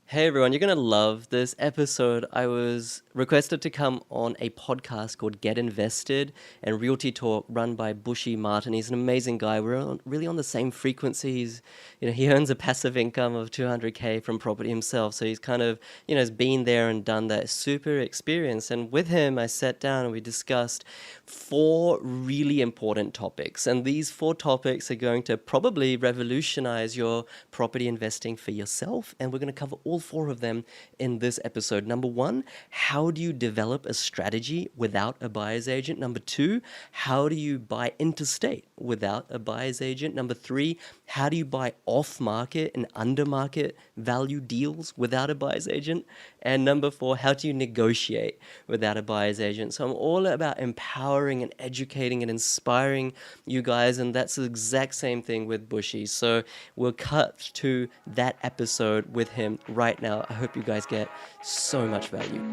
Hey everyone, you're going to love this episode. I was requested to come on a podcast called Get Invested and Realty Talk run by Bushy Martin. He's an amazing guy. Really on the same frequencies. He earns a passive income of 200K from property himself. So he's kind of, has been there and done that. Super experience. And with him, I sat down and we discussed four really important topics. And these four topics are going to probably revolutionize your property investing for yourself. And we're going to cover all four of them in this episode. Number one, how do you develop a strategy without a buyer's agent? Number two, how do you buy interstate without a buyer's agent? Number three, how do you buy off market and under market value deals without a buyer's agent? And number four, how do you negotiate without a buyer's agent? So I'm all about empowering and educating and inspiring you guys. And that's the exact same thing with Bushy. So we'll cut to that episode with him right now. I hope you guys get so much value.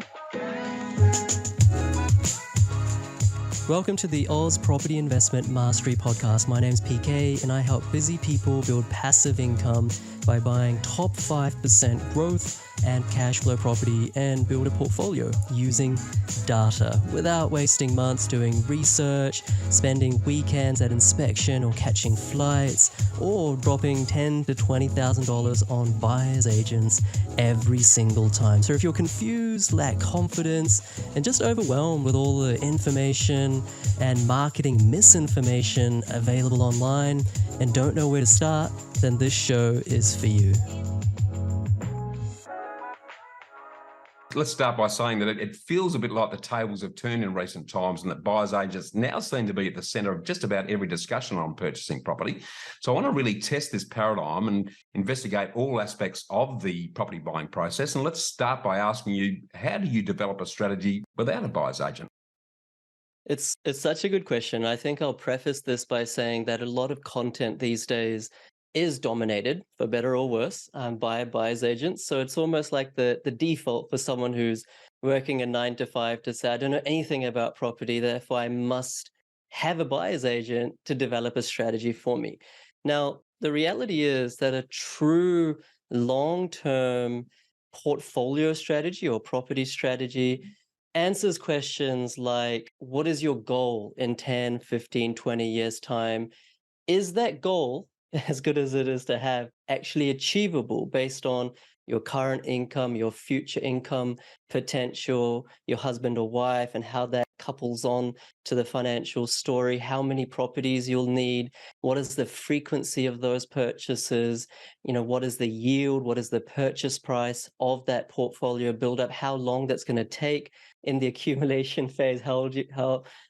Welcome to the Oz Property Investment Mastery Podcast. My name's PK and I help busy people build passive income by buying top 5% growth and cash flow property and build a portfolio using data without wasting months doing research, spending weekends at inspection or catching flights, or dropping $10,000 to $20,000 on buyer's agents every single time. So if you're confused, lack confidence, and just overwhelmed with all the information and marketing misinformation available online and don't know where to start, then this show is for you. Let's start by saying that it feels a bit like the tables have turned in recent times and that buyer's agents now seem to be at the centre of just about every discussion on purchasing property. So I want to really test this paradigm and investigate all aspects of the property buying process. And let's start by asking you, how do you develop a strategy without a buyer's agent? It's such a good question. I think I'll preface this by saying that a lot of content these days is dominated, for better or worse, by buyer's agents. So it's almost like the default for someone who's working a 9 to 5 to say, I don't know anything about property, therefore I must have a buyer's agent to develop a strategy for me. Now, the reality is that a true long-term portfolio strategy or property strategy answers questions like, what is your goal in 10, 15, 20 years time? Is that goal, as good as it is to have, actually achievable based on your current income, your future income potential, your husband or wife, and how that couples on to the financial story, how many properties you'll need, what is the frequency of those purchases, what is the yield, what is the purchase price of that portfolio buildup, how long that's going to take in the accumulation phase, how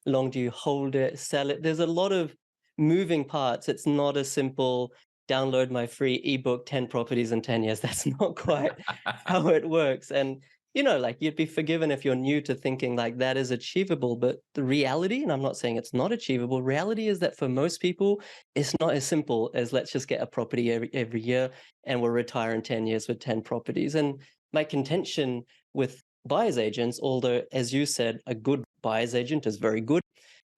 long do you hold it, sell it? There's a lot of moving parts. It's not a simple download my free ebook 10 properties in 10 years. That's not quite how it works. And like you'd be forgiven if you're new to thinking like that is achievable, but the reality, and I'm not saying it's not achievable, reality is that for most people it's not as simple as let's just get a property every year and we'll retire in 10 years with 10 properties. And my contention with buyer's agents, although as you said a good buyer's agent is very good,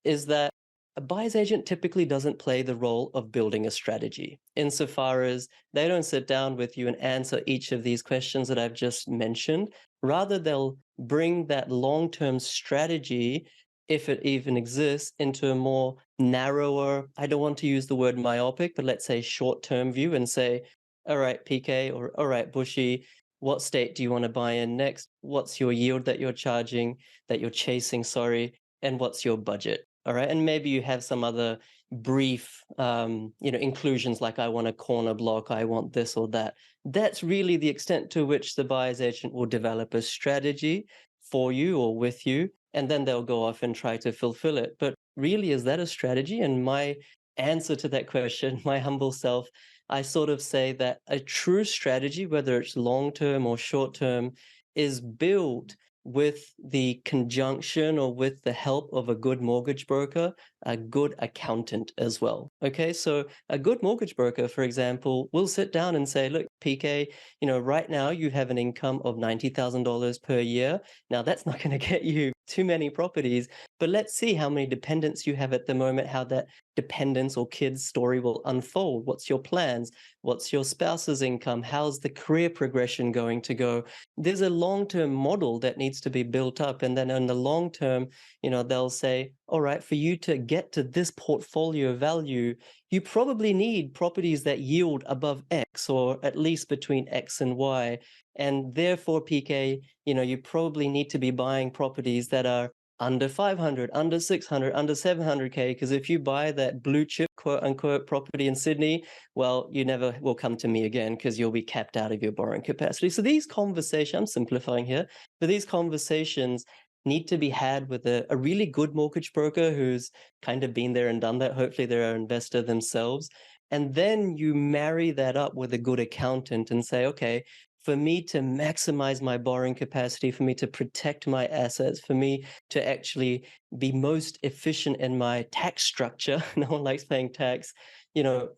is that a buyer's agent typically doesn't play the role of building a strategy, insofar as they don't sit down with you and answer each of these questions that I've just mentioned. Rather, they'll bring that long-term strategy, if it even exists, into a more narrower, I don't want to use the word myopic, but let's say short-term view and say, all right, PK, or all right, Bushy, what state do you want to buy in next? What's your yield that you're chasing, and what's your budget? All right. And maybe you have some other brief, inclusions like I want a corner block, I want this or that. That's really the extent to which the buyer's agent will develop a strategy for you or with you, and then they'll go off and try to fulfill it. But really, is that a strategy? And my answer to that question, my humble self, I sort of say that a true strategy, whether it's long-term or short-term, is built with the conjunction or with the help of a good mortgage broker, a good accountant as well. Okay, so a good mortgage broker, for example, will sit down and say, look, PK, right now you have an income of $90,000 per year. Now, that's not going to get you too many properties, but let's see how many dependents you have at the moment, how that dependents or kids story will unfold. What's your plans? What's your spouse's income? How's the career progression going to go? There's a long-term model that needs to be built up. And then in the long term, they'll say, all right, for you to get to this portfolio value, you probably need properties that yield above X, or at least between X and Y. And therefore, PK, you probably need to be buying properties that are under 500, under 600, under 700K, because if you buy that blue chip quote unquote property in Sydney, well, you never will come to me again because you'll be capped out of your borrowing capacity. So these conversations, I'm simplifying here, but these conversations need to be had with a really good mortgage broker who's kind of been there and done that. Hopefully they're an investor themselves. And then you marry that up with a good accountant and say, okay, for me to maximize my borrowing capacity, for me to protect my assets, for me to actually be most efficient in my tax structure, no one likes paying tax,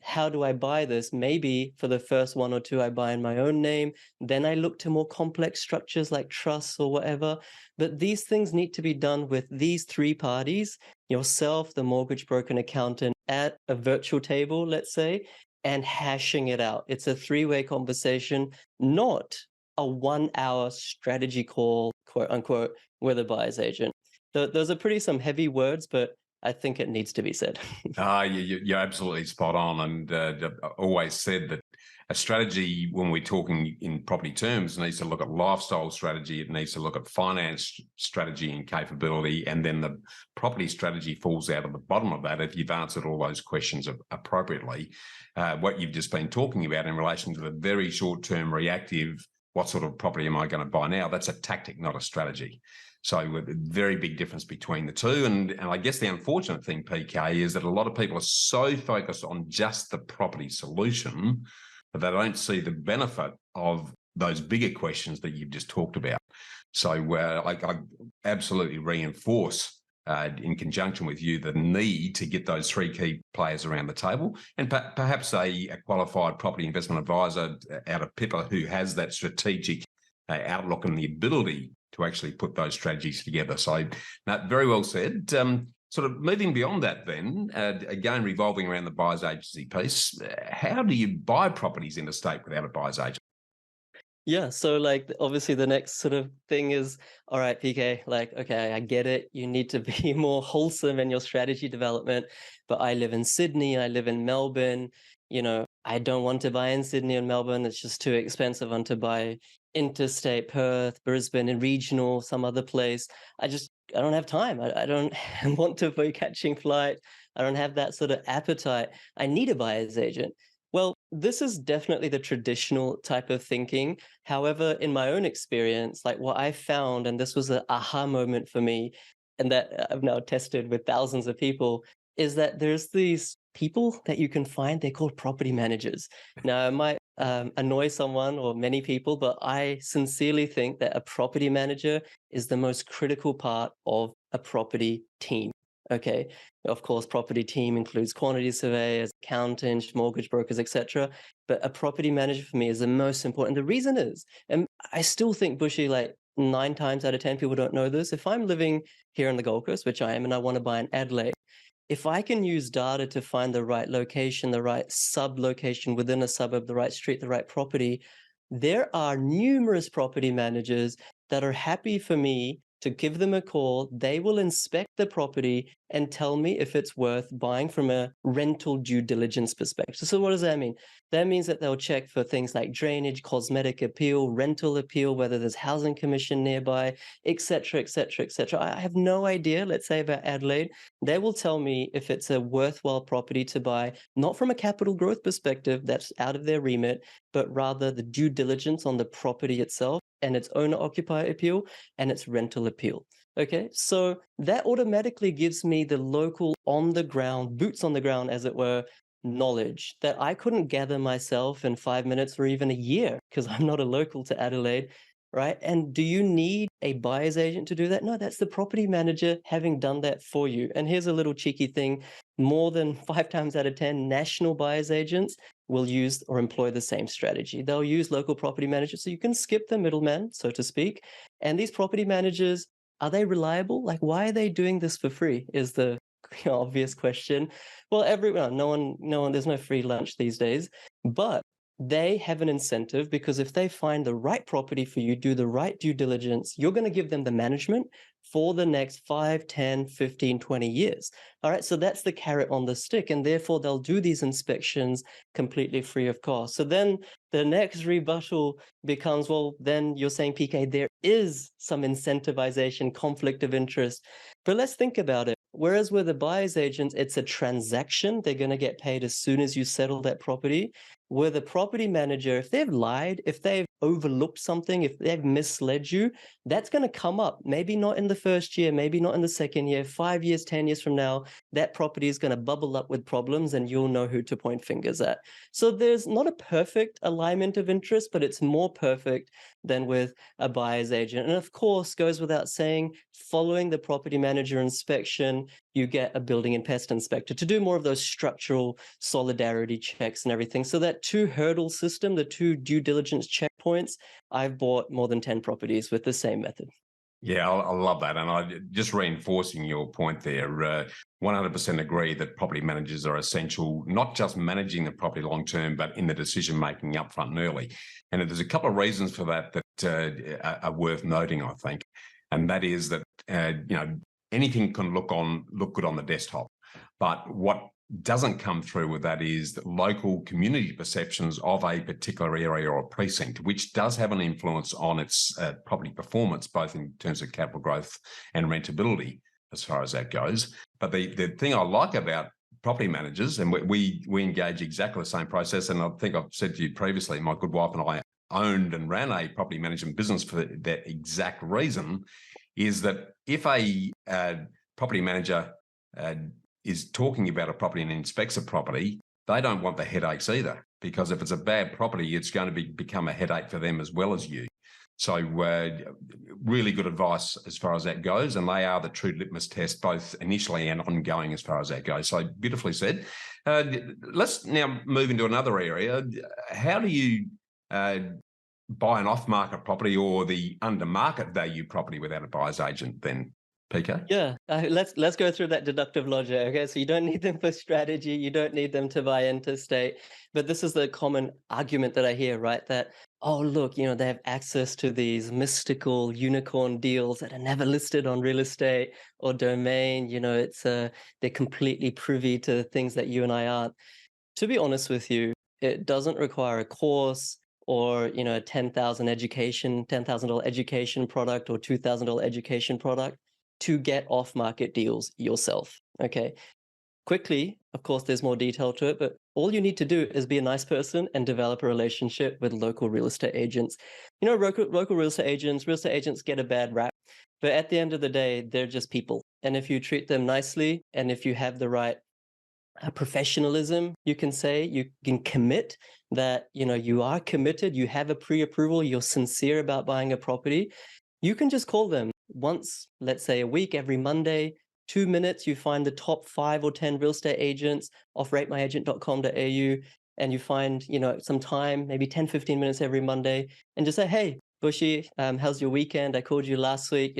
how do I buy this? Maybe for the first one or two, I buy in my own name. Then I look to more complex structures like trusts or whatever. But these things need to be done with these three parties, yourself, the mortgage broker, and accountant, at a virtual table, let's say, and hashing it out. It's a three-way conversation, not a 1 hour strategy call, quote unquote, with a buyer's agent. Those are pretty some heavy words, but I think it needs to be said. You're absolutely spot on. And I've always said that a strategy, when we're talking in property terms, needs to look at lifestyle strategy. It needs to look at finance strategy and capability. And then the property strategy falls out of the bottom of that if you've answered all those questions appropriately. What you've just been talking about in relation to the very short-term reactive, what sort of property am I going to buy now? That's a tactic, not a strategy. So a very big difference between the two. And I guess the unfortunate thing, PK, is that a lot of people are so focused on just the property solution that they don't see the benefit of those bigger questions that you've just talked about. So I absolutely reinforce in conjunction with you the need to get those three key players around the table, and perhaps a qualified property investment advisor out of Pippa who has that strategic outlook and the ability to actually put those strategies together. So very well said. Sort of moving beyond that then, again, revolving around the buyer's agency piece, how do you buy properties interstate without a buyer's agent? Yeah, so obviously the next sort of thing is, all right, PK, okay, I get it. You need to be more wholesome in your strategy development, but I live in Sydney, I live in Melbourne. I don't want to buy in Sydney and Melbourne. It's just too expensive. I want to buy interstate, Perth, Brisbane, and regional, some other place. I don't have time. I don't want to be catching flight. I don't have that sort of appetite. I need a buyer's agent. Well, this is definitely the traditional type of thinking. However, in my own experience, what I found, and this was an aha moment for me, and that I've now tested with thousands of people, is that there's these people that you can find, they're called property managers. Now, it might annoy someone or many people, but I sincerely think that a property manager is the most critical part of a property team. Okay. Of course, property team includes quantity surveyors, accountants, mortgage brokers, etc. But a property manager for me is the most important. The reason is, and I still think, Bushy, 9 times out of 10 people don't know this. If I'm living here on the Gold Coast, which I am, and I want to buy in Adelaide, if I can use data to find the right location, the right sub-location within a suburb, the right street, the right property, there are numerous property managers that are happy for me to give them a call. They will inspect the property and tell me if it's worth buying from a rental due diligence perspective. So what does that mean? That means that they'll check for things like drainage, cosmetic appeal, rental appeal, whether there's housing commission nearby, etc., etc., etc. I have no idea, let's say about Adelaide. They will tell me if it's a worthwhile property to buy, not from a capital growth perspective, that's out of their remit, but rather the due diligence on the property itself and its owner-occupier appeal and its rental appeal. Okay, so that automatically gives me the local on the ground, boots on the ground, as it were, knowledge that I couldn't gather myself in 5 minutes or even a year because I'm not a local to Adelaide. right? And do you need a buyer's agent to do that? No, that's the property manager having done that for you. And here's a little cheeky thing. More than 5 times out of 10, national buyer's agents will use or employ the same strategy. They'll use local property managers, so you can skip the middleman, so to speak. And these property managers, are they reliable? Like, why are they doing this for free? Is the obvious question. Well, everyone, no one, there's no free lunch these days, but they have an incentive because if they find the right property for you, do the right due diligence, you're going to give them the management for the next 5, 10, 15, 20 years. All right. So that's the carrot on the stick. And therefore, they'll do these inspections completely free of cost. So then the next rebuttal becomes, well, then you're saying, PK, there is some incentivization, conflict of interest. But let's think about it. Whereas with the buyer's agents, it's a transaction. They're going to get paid as soon as you settle that property. With a property manager, if they've lied, if they've overlooked something, if they've misled you, that's going to come up. Maybe not in the first year, maybe not in the second year, 5 years, 10 years from now, that property is going to bubble up with problems and you'll know who to point fingers at. So there's not a perfect alignment of interest, but it's more perfect than with a buyer's agent. And of course, goes without saying, following the property manager inspection, you get a building and pest inspector to do more of those structural solidarity checks and everything. So that 2 hurdle system, the 2 due diligence checkpoints, I've bought more than 10 properties with the same method. Yeah, I love that. And I just reinforcing your point there, 100% agree that property managers are essential, not just managing the property long term, but in the decision making upfront and early. And there's a couple of reasons for that that are worth noting, I think. And that is that anything can look good on the desktop, but what doesn't come through with that is the local community perceptions of a particular area or precinct, which does have an influence on its property performance, both in terms of capital growth and rentability, as far as that goes. But the thing I like about property managers, and we engage exactly the same process, and I think I've said to you previously, my good wife and I owned and ran a property management business for that exact reason, is that if a property manager is talking about a property and inspects a property, they don't want the headaches either, because if it's a bad property, it's going to become a headache for them as well as you. So really good advice as far as that goes. And they are the true litmus test, both initially and ongoing as far as that goes. So beautifully said. Let's now move into another area. How do you buy an off-market property or the under-market value property without a buyer's agent then, PK? Yeah, let's go through that deductive logic. Okay, so you don't need them for strategy, you don't need them to buy Interstate, but this is the common argument that I hear, right? That, oh look, they have access to these mystical unicorn deals that are never listed on real estate or domain. They're completely privy to things that you and I aren't. To be honest with you, it doesn't require a course or a $10,000 education product or $2,000 education product to get off-market deals yourself. Okay. Quickly, of course, there's more detail to it, but all you need to do is be a nice person and develop a relationship with local real estate agents. Local real estate agents get a bad rap, but at the end of the day, they're just people. And if you treat them nicely, and if you have the right professionalism, you can say, you can commit that, you are committed, you have a pre-approval, you're sincere about buying a property, you can just call them once, let's say a week, every Monday, 2 minutes, you find the top 5 or 10 real estate agents off ratemyagent.com.au, and you find, some time, maybe 10, 15 minutes every Monday, and just say, hey, Bushy, how's your weekend? I called you last week.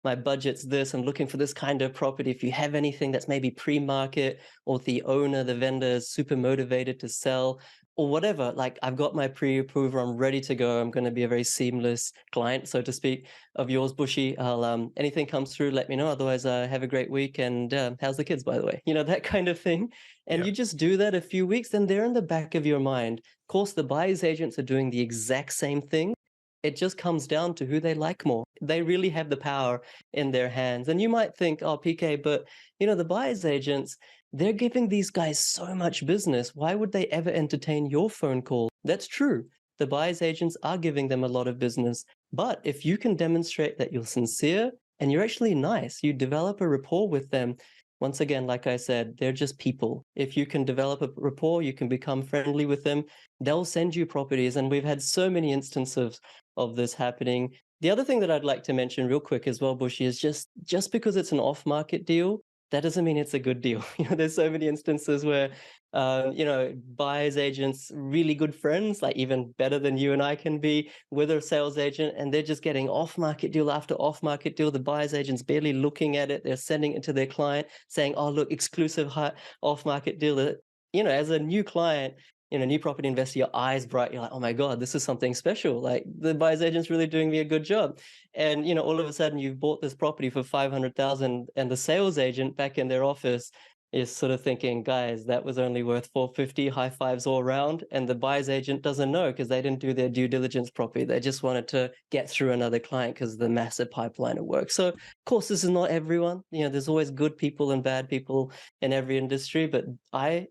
My budget's this. I'm looking for this kind of property. If you have anything that's maybe pre-market, or the owner, the vendor is super motivated to sell, or whatever, like I've got my pre-approval, I'm ready to go. I'm going to be a very seamless client, so to speak, of yours, Bushy. I'll anything comes through, let me know. Otherwise, have a great week. And how's the kids, by the way? That kind of thing. And you just do that a few weeks, then they're in the back of your mind. Of course, the buyer's agents are doing the exact same thing. It just comes down to who they like more. They really have the power in their hands. And you might think, oh, PK, but the buyer's agents, they're giving these guys so much business. Why would they ever entertain your phone call? That's true. The buyer's agents are giving them a lot of business. But if you can demonstrate that you're sincere and you're actually nice, you develop a rapport with them. Once again, like I said, they're just people. If you can develop a rapport, you can become friendly with them, they'll send you properties. And we've had so many instances of this happening. The other thing that I'd like to mention real quick as well, Bushy, is just because it's an off-market deal, that doesn't mean it's a good deal. There's so many instances where, buyers agents, really good friends, like even better than you and I can be, with a sales agent, and they're just getting off-market deal after off-market deal. The buyer's agent's barely looking at it. They're sending it to their client, saying, "Oh, look, exclusive high off-market deal." As a new client, new property investor, your eyes bright. You're like, "Oh my God, this is something special. Like the buyer's agent's really doing me a good job." And all of a sudden you've bought this property for 500,000, and the sales agent back in their office is sort of thinking, "Guys, that was only worth 450, high fives all around." And the buyer's agent doesn't know because they didn't do their due diligence properly. They just wanted to get through another client because of the massive pipeline of work. So, of course, this is not everyone. There's always good people and bad people in every industry. But my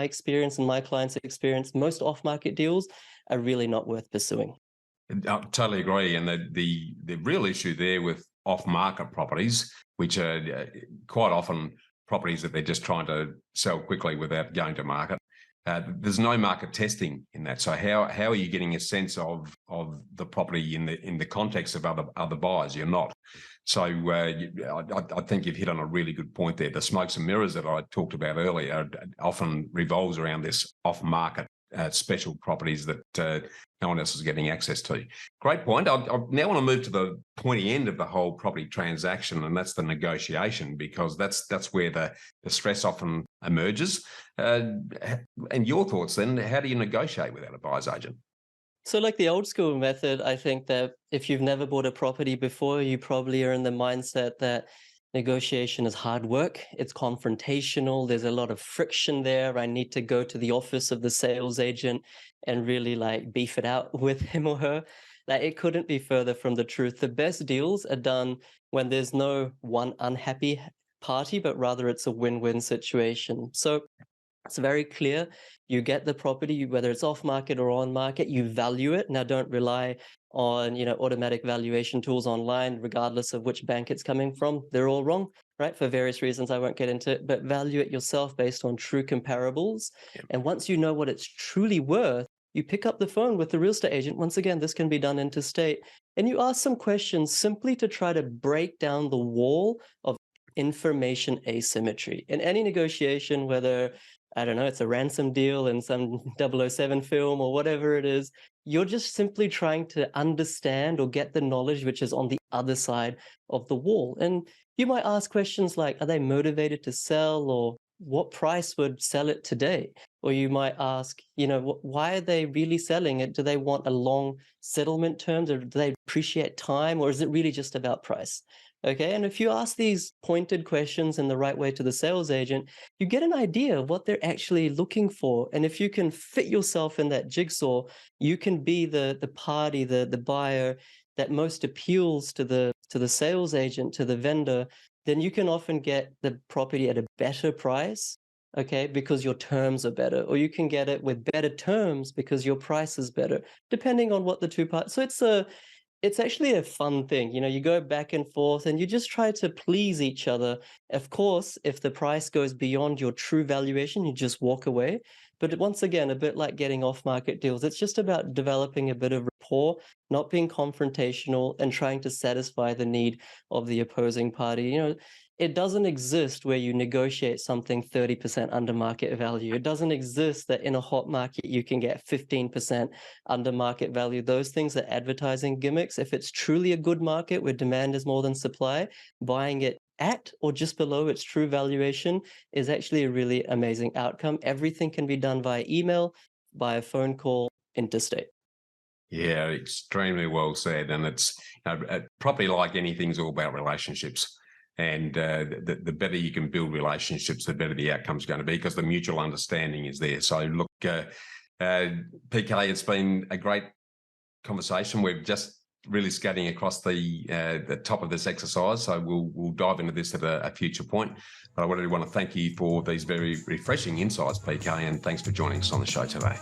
experience and my clients' experience, most off-market deals are really not worth pursuing. I totally agree. And the real issue there with off-market properties, which are quite often properties that they're just trying to sell quickly without going to market. There's no market testing in that. So how are you getting a sense of the property in the context of other buyers? You're not. So I think you've hit on a really good point there. The smokes and mirrors that I talked about earlier often revolves around this off-market special properties that no one else is getting access to. Great point. I now want to move to the pointy end of the whole property transaction, and that's the negotiation, because that's where the stress often emerges. And your thoughts then, how do you negotiate without a buyer's agent? So, like the old school method, I think that if you've never bought a property before, you probably are in the mindset that negotiation is hard work. It's confrontational. There's a lot of friction there. I need to go to the office of the sales agent and really like beef it out with him or her. Like, it couldn't be further from the truth. The best deals are done when there's no one unhappy party, but rather it's a win-win situation. So it's very clear. You get the property, whether it's off market or on market, you value it. Now, don't rely on automatic valuation tools online, regardless of which bank it's coming from. They're all wrong, right? For various reasons I won't get into it, but value it yourself based on true comparables. Yep. And once you know what it's truly worth, you pick up the phone with the real estate agent. Once again, this can be done interstate, and you ask some questions simply to try to break down the wall of information asymmetry. In any negotiation, whether, I don't know, it's a ransom deal in some 007 film or whatever it is, you're just simply trying to understand or get the knowledge which is on the other side of the wall. And you might ask questions like, are they motivated to sell, or what price would sell it today? Or you might ask, why are they really selling it? Do they want a long settlement terms, or do they appreciate time, or is it really just about price? Okay, and if you ask these pointed questions in the right way to the sales agent, you get an idea of what they're actually looking for. And if you can fit yourself in that jigsaw, you can be the party, the buyer that most appeals to the sales agent, to the vendor. Then you can often get the property at a better price, okay, because your terms are better, or you can get it with better terms because your price is better, depending on what the two parts. So it's actually a fun thing. You go back and forth and you just try to please each other. Of course, if the price goes beyond your true valuation, you just walk away. But once again, a bit like getting off market deals, it's just about developing a bit of rapport, not being confrontational, and trying to satisfy the need of the opposing party. It doesn't exist where you negotiate something 30% under market value. It doesn't exist that in a hot market you can get 15% under market value. Those things are advertising gimmicks. If it's truly a good market where demand is more than supply, buying it at or just below its true valuation is actually a really amazing outcome. Everything can be done via email, via phone call, interstate. Yeah, extremely well said. And it's property, like anything, is all about relationships. And the better you can build relationships, the better the outcome's going to be, because the mutual understanding is there. So look, PK, it's been a great conversation. We're just really skating across the top of this exercise. So we'll dive into this at a future point. But I really want to thank you for these very refreshing insights, PK, and thanks for joining us on the show today.